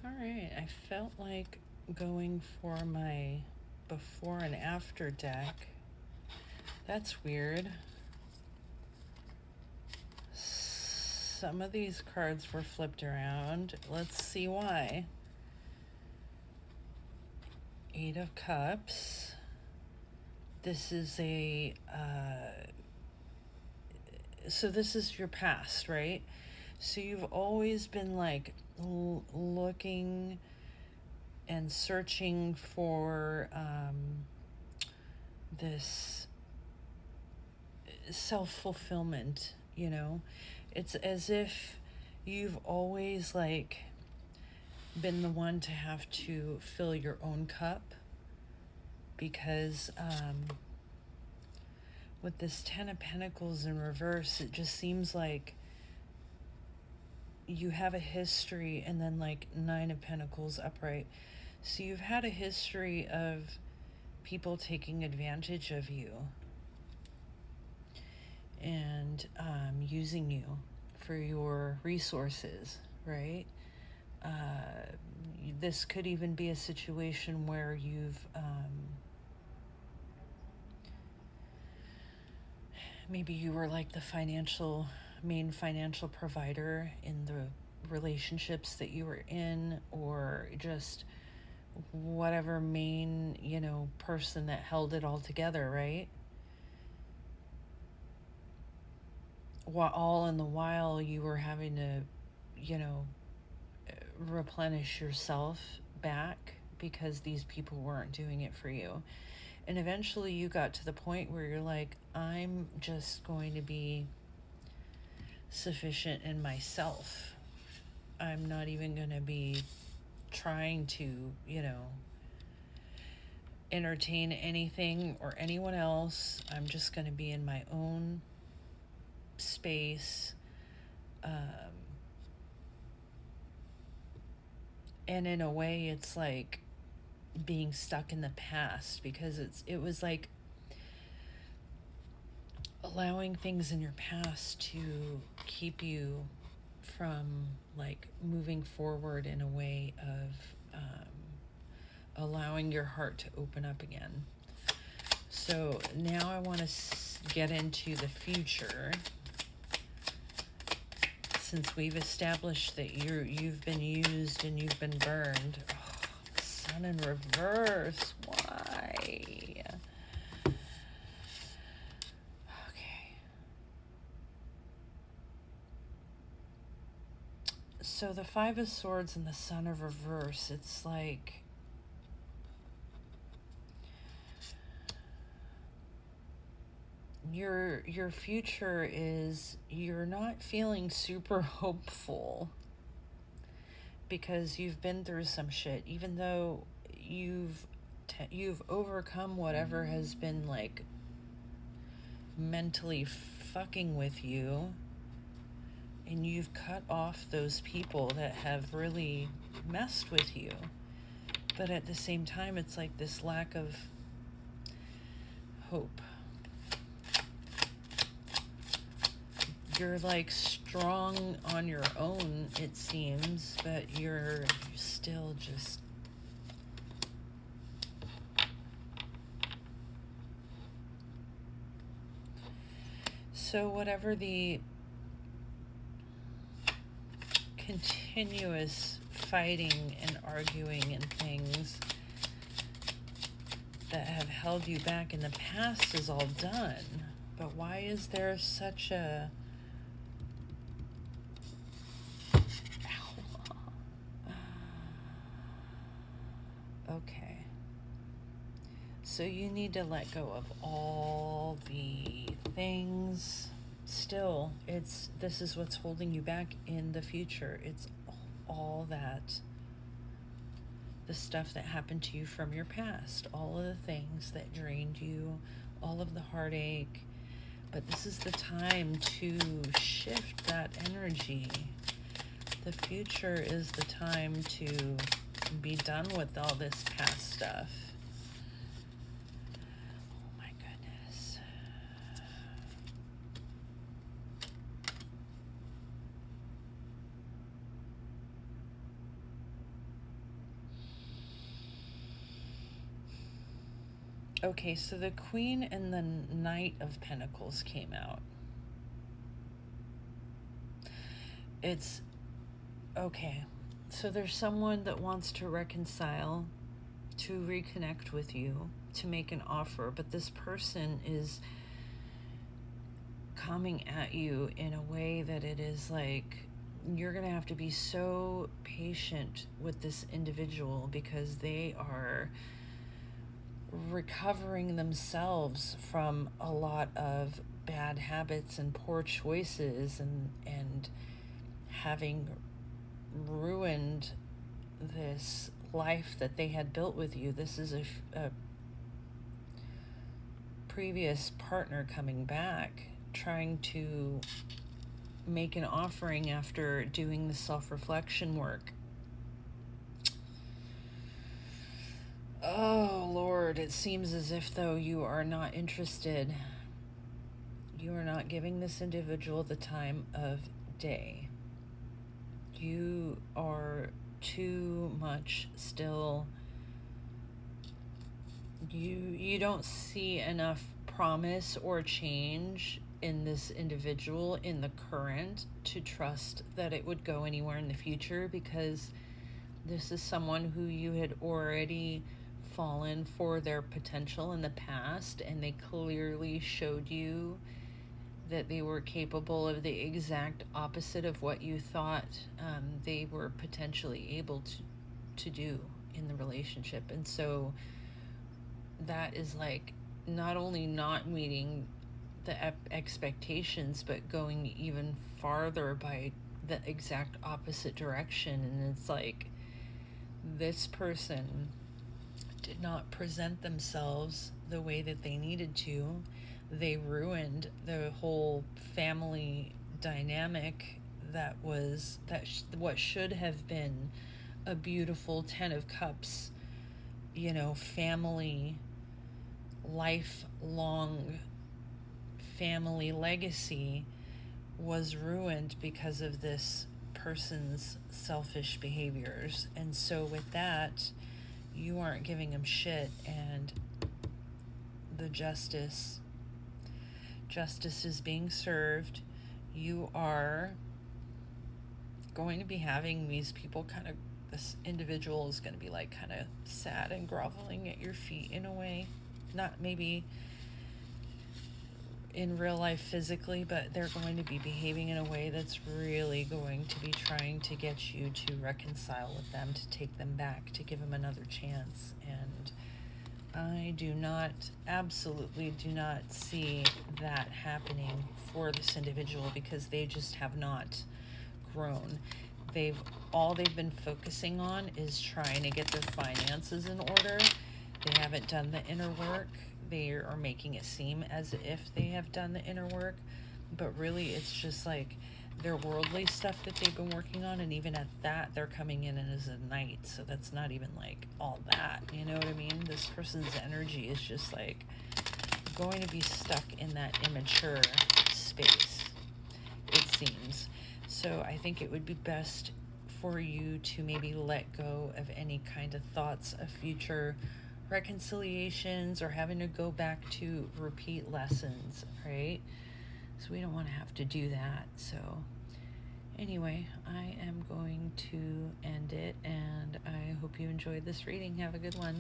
All right, I felt like going for my before and after deck. That's weird. Some of these cards were flipped around. Let's see why. Eight of Cups. This is so this is your past, right? So you've always been like looking and searching for this self-fulfillment, you know? It's as if you've always like been the one to have to fill your own cup because with this Ten of Pentacles in reverse, it just seems like you have a history, and then like Nine of Pentacles upright. So you've had a history of people taking advantage of you and using you for your resources, right? This could even be a situation where you've maybe you were like the main financial provider in the relationships that you were in, or just whatever main, person that held it all together, right? While all in the while you were having to, replenish yourself back because these people weren't doing it for you. And eventually you got to the point where you're like, I'm just going to be sufficient in myself. I'm not even going to be trying to, entertain anything or anyone else. I'm just going to be in my own space. And in a way, it's like being stuck in the past, because it was like allowing things in your past to keep you from like moving forward in a way of allowing your heart to open up again. So now I want to get into the future, since we've established that you've been used and you've been burned. Oh, Sun in reverse. Why? Okay. So the Five of Swords and the Sun of reverse, it's like your future is, you're not feeling super hopeful because you've been through some shit. Even though you've overcome whatever has been like mentally fucking with you, and you've cut off those people that have really messed with you. But at the same time, it's like this lack of hope. You're like strong on your own, it seems, but you're still just so whatever the continuous fighting and arguing and things that have held you back in the past is all done. But why is there such a okay, so you need to let go of all the things. Still, this is what's holding you back in the future. It's all that, the stuff that happened to you from your past, all of the things that drained you, all of the heartache. But this is the time to shift that energy. The future is the time to be done with all this past stuff. Oh my goodness. Okay, so the Queen and the Knight of Pentacles came out. It's okay. So there's someone that wants to reconcile, to reconnect with you, to make an offer, but this person is coming at you in a way that it is like you're going to have to be so patient with this individual because they are recovering themselves from a lot of bad habits and poor choices and having ruined this life that they had built with you. This is a previous partner coming back, trying to make an offering after doing the self-reflection work. Oh, Lord, it seems as if, though, you are not interested. You are not giving this individual the time of day. You are too much still. You don't see enough promise or change in this individual in the current to trust that it would go anywhere in the future, because this is someone who you had already fallen for their potential in the past, and they clearly showed you that they were capable of the exact opposite of what you thought they were potentially able to do in the relationship. And so that is like not only not meeting the expectations, but going even farther by the exact opposite direction. And it's like this person did not present themselves the way that they needed to. They ruined the whole family dynamic that was what should have been a beautiful 10 of Cups, you know, family, lifelong family legacy was ruined because of this person's selfish behaviors. And so with that, you aren't giving them shit, and the justice is being served. You are going to be having these people this individual is going to be like kind of sad and groveling at your feet in a way, not maybe in real life physically, but they're going to be behaving in a way that's really going to be trying to get you to reconcile with them, to take them back, to give them another chance. And I absolutely do not see that happening for this individual, because they just have not grown. All they've been focusing on is trying to get their finances in order. They haven't done the inner work. They are making it seem as if they have done the inner work, but really it's just like their worldly stuff that they've been working on, and even at that, they're coming in as a knight, so that's not even like all that, you know what I mean? This person's energy is just like going to be stuck in that immature space, it seems. So I think it would be best for you to maybe let go of any kind of thoughts of future reconciliations or having to go back to repeat lessons, right? So we don't want to have to do that. So anyway, I am going to end it, and I hope you enjoyed this reading. Have a good one.